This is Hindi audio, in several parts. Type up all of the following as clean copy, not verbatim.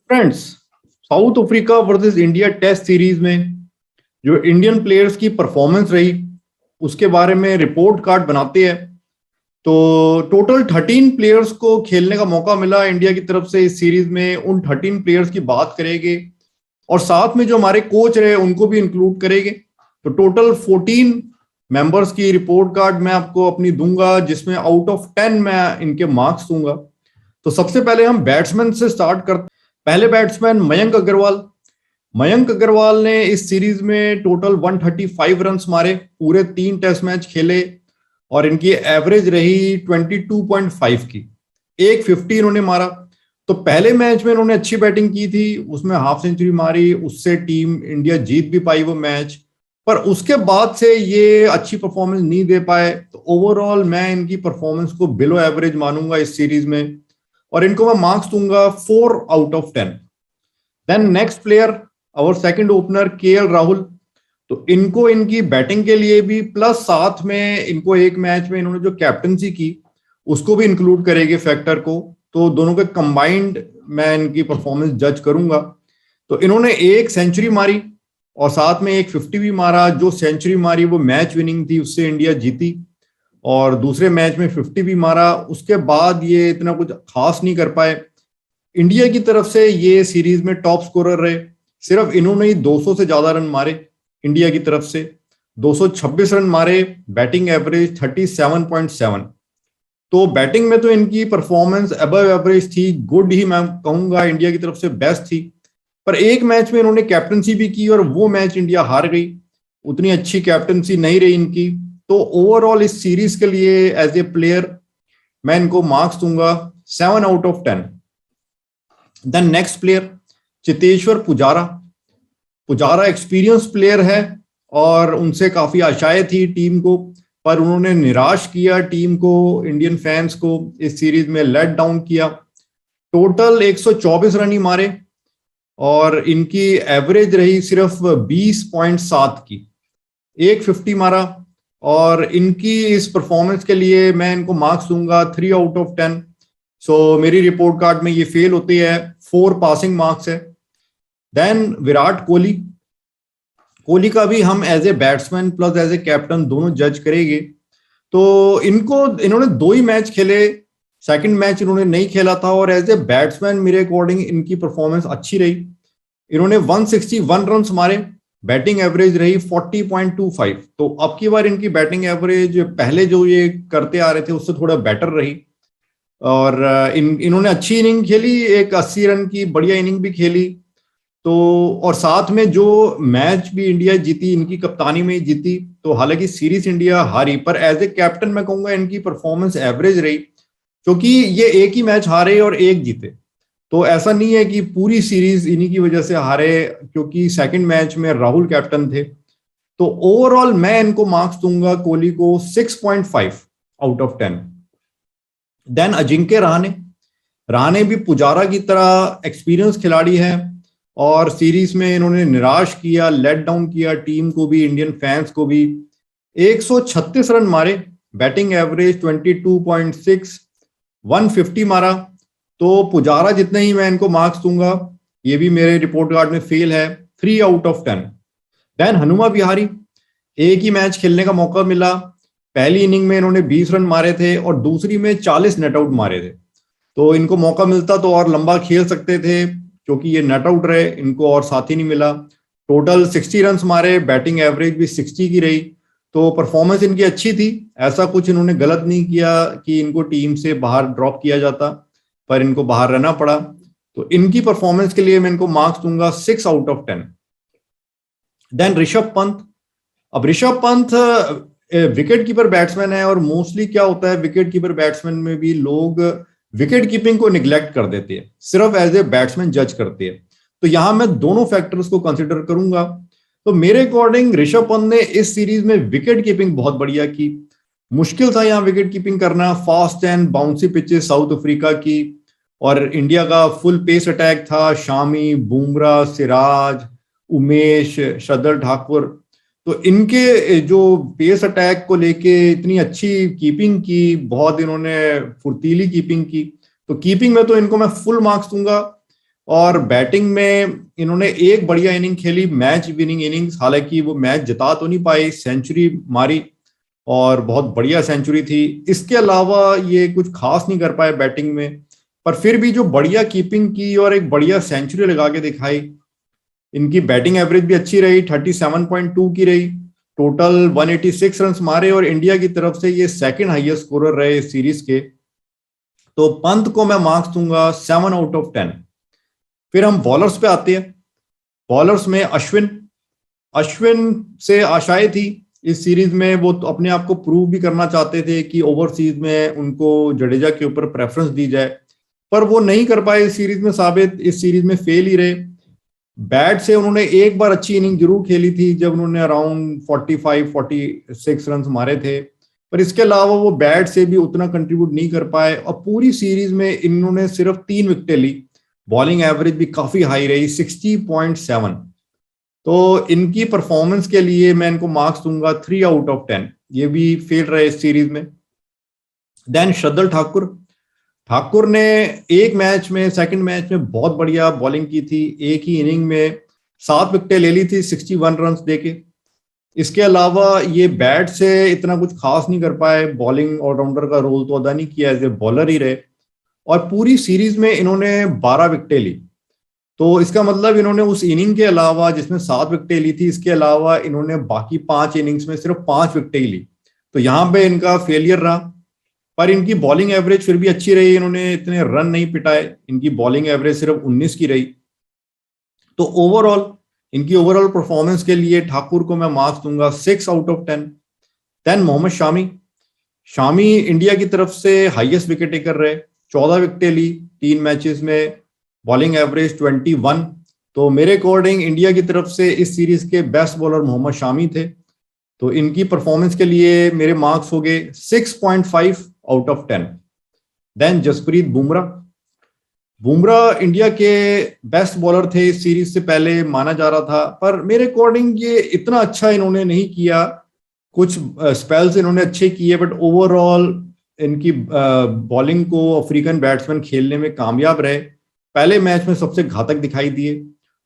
Friends, South Africa versus India test series में जो इंडियन प्लेयर्स की परफॉर्मेंस रही उसके बारे में रिपोर्ट कार्ड बनाते हैं। तो टोटल 13 प्लेयर्स को खेलने का मौका मिला इंडिया की तरफ से इस सीरीज में। उन 13 प्लेयर्स की बात करेंगे और साथ में जो हमारे कोच रहे उनको भी इंक्लूड करेंगे। तो टोटल 14 मेंबर्स की रिपोर्ट कार्ड मैं आपको अपनी दूंगा, जिसमें आउट ऑफ 10 मैं इनके मार्क्स दूंगा। तो सबसे पहले हम बैट्समैन से स्टार्ट करते। पहले बैट्समैन मयंक अग्रवाल। मयंक अग्रवाल ने इस सीरीज में टोटल 135 रन्स मारे, पूरे 3 टेस्ट मैच खेले और इनकी एवरेज रही 22.5 की। एक 50 इन्होंने मारा। तो पहले मैच में इन्होंने अच्छी बैटिंग की थी, उसमें हाफ सेंचुरी मारी, उससे टीम इंडिया जीत भी पाई वो मैच। पर उसके बाद से ये अच्छी परफॉर्मेंस नहीं दे पाए। तो ओवरऑल मैं इनकी परफॉर्मेंस को बिलो एवरेज मानूंगा इस सीरीज में और इनको मैं मार्क्स दूंगा 4 out of 10। Then next player, और सेकंड ओपनर केएल राहुल। तो इनको इनकी बैटिंग के लिए भी प्लस साथ में इनको एक मैच में इन्होंने जो कैप्टनसी की उसको भी इंक्लूड करेंगे फैक्टर को। तो दोनों के कंबाइंड मैं इनकी परफॉर्मेंस जज करूंगा। तो इन्होंने एक सेंचुरी मारी और साथ में एक 50 भी मारा। जो सेंचुरी मारी वो मैच विनिंग थी, उससे इंडिया जीती। और दूसरे मैच में 50 भी मारा। उसके बाद ये इतना कुछ खास नहीं कर पाए। इंडिया की तरफ से ये सीरीज में टॉप स्कोरर रहे। सिर्फ इन्होंने ही 200 से ज्यादा रन मारे इंडिया की तरफ से, 226 रन मारे। Batting average 37.7। तो बैटिंग में तो इनकी परफॉर्मेंस अबव एवरेज थी, गुड ही मैं कहूंगा, इंडिया की तरफ से बेस्ट थी। पर एक मैच में इन्होंने कैप्टनसी भी की और वो मैच इंडिया हार गई। उतनी अच्छी कैप्टनसी नहीं रही इनकी। तो ओवरऑल इस सीरीज के लिए एज ए प्लेयर मैं इनको मार्क्स दूंगा 7 out of 10। Then next player Cheteshwar Pujara. Pujara experience player है और उनसे काफी आशाएं थी टीम को, पर उन्होंने निराश किया टीम को, इंडियन फैंस को इस सीरीज में लेट डाउन किया। टोटल 124 रन ही मारे और इनकी एवरेज रही सिर्फ 20.7 की। एक 50 मारा और इनकी इस परफॉर्मेंस के लिए मैं इनको मार्क्स दूंगा 3 आउट ऑफ 10। सो मेरी रिपोर्ट कार्ड में ये फेल होती है, 4 पासिंग मार्क्स है। देन विराट कोहली। कोहली का भी हम as a batsman plus as a captain दोनों जज करेंगे। तो इन्होंने 2 ही मैच खेले, सेकंड मैच इन्होंने नहीं खेला था और एज ए बैट्समैन मेरे अकॉर्डिंग इनकी परफॉर्मेंस अच्छी रही। इन्होंने 161 रन मारे, बैटिंग एवरेज रही 40.25। तो अब की बार इनकी बैटिंग एवरेज पहले जो ये करते आ रहे थे उससे थोड़ा बेटर रही। और इन्होंने अच्छी इनिंग खेली, एक 80 रन की बढ़िया इनिंग भी खेली। तो और साथ में जो मैच भी इंडिया जीती इनकी कप्तानी में ही जीती। तो हालांकि सीरीज इंडिया हारी, पर एज ए कैप्टन मैं कहूंगा इनकी परफॉर्मेंस एवरेज रही, क्योंकि ये एक ही मैच हारे और एक जीते। तो ऐसा नहीं है कि पूरी सीरीज इन्हीं की वजह से हारे, क्योंकि सेकंड मैच में राहुल कैप्टन थे। तो ओवरऑल मैं इनको मार्क्स दूंगा कोहली को 6.5 out of 10। Then Ajinkya Rahane. Rahane भी पुजारा की तरह एक्सपीरियंस खिलाड़ी है और सीरीज में इन्होंने निराश किया, लेट डाउन किया टीम को भी, इंडियन फैंस को भी। 136 रन मारे, बैटिंग एवरेज 22.6, 150 मारा। तो पुजारा जितने ही मैं इनको मार्क्स दूंगा, ये भी मेरे रिपोर्ट कार्ड में फेल है, 3 out of 10। Then Hanuma Vihari. एक ही मैच खेलने का मौका मिला। पहली इनिंग में इन्होंने 20 रन मारे थे और दूसरी में 40 नेट आउट मारे थे। तो इनको मौका मिलता तो और लंबा खेल सकते थे, क्योंकि ये नेट आउट रहे, इनको और साथी नहीं मिला। टोटल 60 रन मारे, बैटिंग एवरेज भी 60 की रही। तो परफॉर्मेंस इनकी अच्छी थी, ऐसा कुछ इन्होंने गलत नहीं किया कि इनको टीम से बाहर ड्रॉप किया जाता, पर इनको बाहर रहना पड़ा। तो इनकी परफॉर्मेंस के लिए मैं इनको मार्क्स दूंगा 6 out of 10। Then Rishabh Pant. अब Rishabh Pant wicket keeper batsman है और मोस्टली क्या होता है विकेट कीपर बैट्समैन में भी लोग विकेट कीपिंग को निग्लेक्ट कर देते हैं, सिर्फ एज ए बैट्समैन जज करते हैं। तो यहां मैं दोनों फैक्टर्स को कंसिडर करूंगा। तो मेरे अकॉर्डिंग ऋषभ पंत ने इस सीरीज में विकेट कीपिंग बहुत बढ़िया की। मुश्किल था यहाँ विकेट कीपिंग करना, fast and bouncy pitches south Africa की, और इंडिया का फुल पेस अटैक था, शामी, बुमराह, सिराज, उमेश, शार्दुल ठाकुर। तो इनके जो पेस अटैक को लेके इतनी अच्छी कीपिंग की, बहुत इन्होंने फुर्तीली कीपिंग की। तो कीपिंग में तो इनको मैं फुल मार्क्स दूंगा और बैटिंग में इन्होंने एक बढ़िया इनिंग खेली, मैच विनिंग इनिंग्स, हालांकि वो मैच जिता तो नहीं पाई, सेंचुरी मारी और बहुत बढ़िया सेंचुरी थी। इसके अलावा ये कुछ खास नहीं कर पाए बैटिंग में, पर फिर भी जो बढ़िया कीपिंग की और एक बढ़िया सेंचुरी लगा के दिखाई। इनकी बैटिंग एवरेज भी अच्छी रही, 37.2 की रही, टोटल 186 रन मारे और इंडिया की तरफ से ये सेकंड हाईएस्ट स्कोरर रहे इस सीरीज के। तो पंत को मैं मार्क्स दूंगा 7/10। फिर हम बॉलर्स पे आते हैं। बॉलर्स में अश्विन, अश्विन से आशाएं थी इस सीरीज में, वो तो अपने आप को प्रूव भी करना चाहते थे कि ओवरसीज में उनको जडेजा के ऊपर प्रेफरेंस दी जाए, पर वो नहीं कर पाए इस सीरीज में साबित, इस सीरीज में फेल ही रहे। बैट से उन्होंने एक बार अच्छी इनिंग जरूर खेली थी जब उन्होंने अराउंड 45-46 रन मारे थे, पर इसके अलावा वो बैट से भी उतना कंट्रीब्यूट नहीं कर पाए और पूरी सीरीज में इन्होंने सिर्फ 3 विकेटें ली। बॉलिंग एवरेज भी काफी हाई रही, 60.7। तो इनकी परफॉर्मेंस के लिए मैं इनको मार्क्स दूंगा 3/10। ये भी फेल रहे इस सीरीज में। देन शार्दुल ठाकुर, ठाकुर ने एक मैच में, सेकंड मैच में बहुत बढ़िया बॉलिंग की थी, एक ही इनिंग में 7 विकेटें ले ली थी 61 रन देके। इसके अलावा ये बैट से इतना कुछ खास नहीं कर पाए, बॉलिंग ऑलराउंडर का रोल तो अदा नहीं किया, एज ए बॉलर ही रहे। और पूरी सीरीज में इन्होंने 12 विकेटें ली। तो इसका मतलब इन्होंने उस इनिंग के अलावा जिसमें 7 विकेटें ली थी, इसके अलावा इन्होंने बाकी 5 इनिंग्स में सिर्फ 5 विकेटें ही ली। तो यहां पे इनका फेलियर रहा। पर इनकी बॉलिंग एवरेज फिर भी अच्छी रही, इन्होंने इतने रन नहीं पिटाए, इनकी बॉलिंग एवरेज सिर्फ 19 की रही। तो ओवरऑल इनकी ओवरऑल परफॉर्मेंस के लिए ठाकुर को मैं मार्क्स दूंगा 6/10। देन मोहम्मद शामी, शामी इंडिया की तरफ से हाईएस्ट विकेट टेकर रहे, 14 विकेटें ली 3 मैचेस में, बॉलिंग एवरेज 21। तो मेरे अकॉर्डिंग इंडिया की तरफ से इस सीरीज के बेस्ट बॉलर मोहम्मद शामी थे। तो इनकी परफॉर्मेंस के लिए मेरे मार्क्स हो गए 6.5/10। देन जसप्रीत बुमराह, बुमराह इंडिया के बेस्ट बॉलर थे इस सीरीज से पहले माना जा रहा था, पर मेरे अकॉर्डिंग ये इतना अच्छा इन्होंने नहीं किया। कुछ स्पेल्स इन्होंने अच्छे किए, बट ओवरऑल इनकी बॉलिंग को अफ्रीकन बैट्समैन खेलने में कामयाब रहे। पहले मैच में सबसे घातक दिखाई दिए।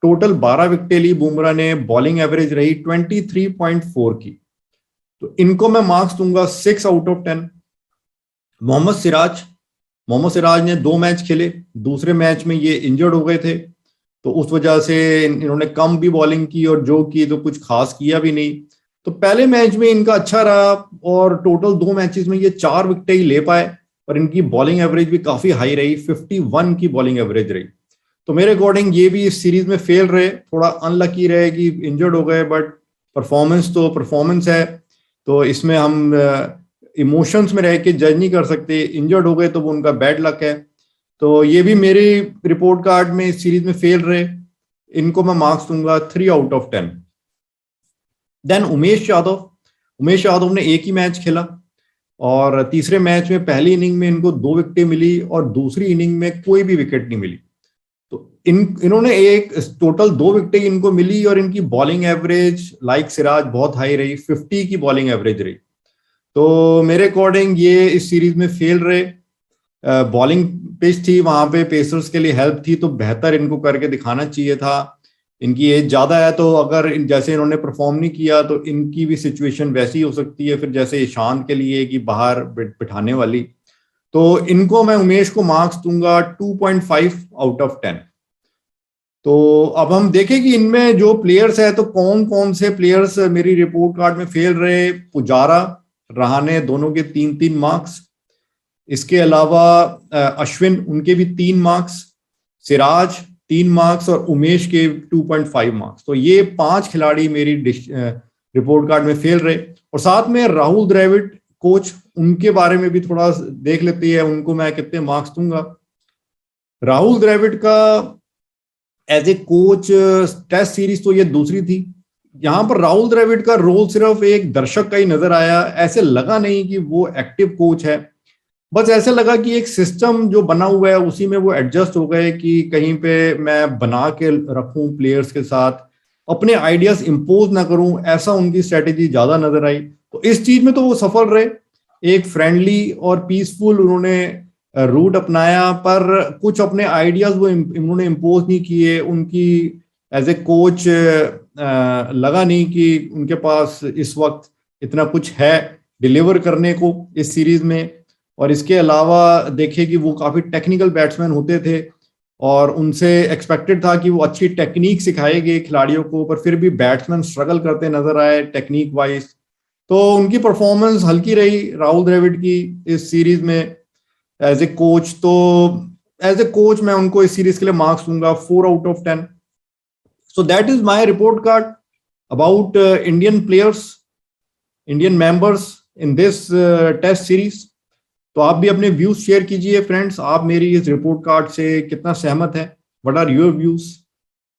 टोटल 12 विकेटें ली बुमराह ने, बॉलिंग एवरेज रही 23.4 की। तो इनको मैं मार्क्स दूंगा 6/10। मोहम्मद सिराज, मोहम्मद सिराज ने 2 मैच खेले, दूसरे मैच में ये इंजर्ड हो गए थे, तो उस वजह से इन्होंने कम भी बॉलिंग की और जो की तो कुछ खास किया भी नहीं। तो पहले मैच में इनका अच्छा रहा और टोटल 2 मैचेस में ये 4 विकेटें ही ले पाए, पर इनकी बॉलिंग एवरेज भी काफी हाई रही, 51 की बॉलिंग एवरेज रही। तो मेरे अकॉर्डिंग ये भी इस सीरीज में फेल रहे, थोड़ा अनलकी रहे कि इंजर्ड हो गए, बट परफॉर्मेंस तो परफॉर्मेंस है। तो इसमें हम इमोशंस में रह के जज नहीं कर सकते, इंजर्ड हो गए तो वो उनका बैड लक है। तो ये भी मेरी रिपोर्ट कार्ड में इस सीरीज में फेल रहे, इनको मैं मार्क्स दूंगा 3/10। देन उमेश यादव, उमेश यादव ने एक ही मैच खेला और तीसरे मैच में पहली इनिंग में इनको 2 विकेटें मिली और दूसरी इनिंग में कोई भी विकेट नहीं मिली। तो इन्होंने एक टोटल 2 विकेटें इनको मिली और इनकी बॉलिंग एवरेज लाइक सिराज बहुत हाई रही, 50 की बॉलिंग एवरेज रही। तो मेरे अकॉर्डिंग ये इस सीरीज में फेल रहे। बॉलिंग पिच थी, वहां पे पेसर्स के लिए हेल्प थी, तो बेहतर इनको करके दिखाना चाहिए था। इनकी एज ज्यादा है, तो अगर जैसे इन्होंने परफॉर्म नहीं किया तो इनकी भी सिचुएशन वैसी हो सकती है फिर जैसे ईशांत के लिए कि बाहर बिठाने वाली। तो इनको मैं उमेश को मार्क्स दूंगा 2.5/10। तो अब हम देखें कि इनमें जो प्लेयर्स है तो कौन कौन से प्लेयर्स मेरी रिपोर्ट कार्ड में फेल रहे। पुजारा, रहाणे दोनों के 3-3 मार्क्स। इसके अलावा अश्विन, उनके भी 3 मार्क्स, सिराज 3 मार्क्स और उमेश के 2.5 मार्क्स। तो ये 5 खिलाड़ी मेरी रिपोर्ट कार्ड में फेल रहे। और साथ में राहुल द्रविड़ कोच, उनके बारे में भी थोड़ा देख लेते हैं, उनको मैं कितने मार्क्स दूंगा। राहुल द्रविड़ का as a coach test series तो ये दूसरी थी, यहां पर राहुल द्रविड़ का रोल सिर्फ एक दर्शक का ही नजर आया। ऐसे लगा नहीं कि वो एक्टिव कोच है, बस ऐसे लगा कि एक सिस्टम जो बना हुआ है उसी में वो एडजस्ट हो गए कि कहीं पे मैं बना के रखूं प्लेयर्स के साथ, अपने आइडियाज इंपोज ना करूं, ऐसा उनकी स्ट्रेटेजी ज्यादा नजर आई। तो इस चीज में तो वो सफल रहे, एक फ्रेंडली और पीसफुल उन्होंने रूट अपनाया, पर कुछ अपने आइडियाज वो इन्होंने इम्पोज नहीं किए। उनकी एज ए कोच लगा नहीं कि उनके पास इस वक्त इतना कुछ है डिलीवर करने को इस सीरीज में। और इसके अलावा देखे कि वो काफी टेक्निकल बैट्समैन होते थे और उनसे एक्सपेक्टेड था कि वो अच्छी टेक्निक सिखाएंगे खिलाड़ियों को, पर फिर भी बैट्समैन स्ट्रगल करते नजर आए टेक्निक वाइज। तो उनकी परफॉर्मेंस हल्की रही राहुल द्रविड़ की इस सीरीज में एज ए कोच। तो एज ए कोच मैं उनको इस सीरीज के लिए मार्क्स दूंगा 4/10। So that is my report card about Indian players, Indian members in this test series. तो आप भी अपने व्यूज शेयर कीजिए फ्रेंड्स, आप मेरी इस रिपोर्ट कार्ड से कितना सहमत है? What are your views?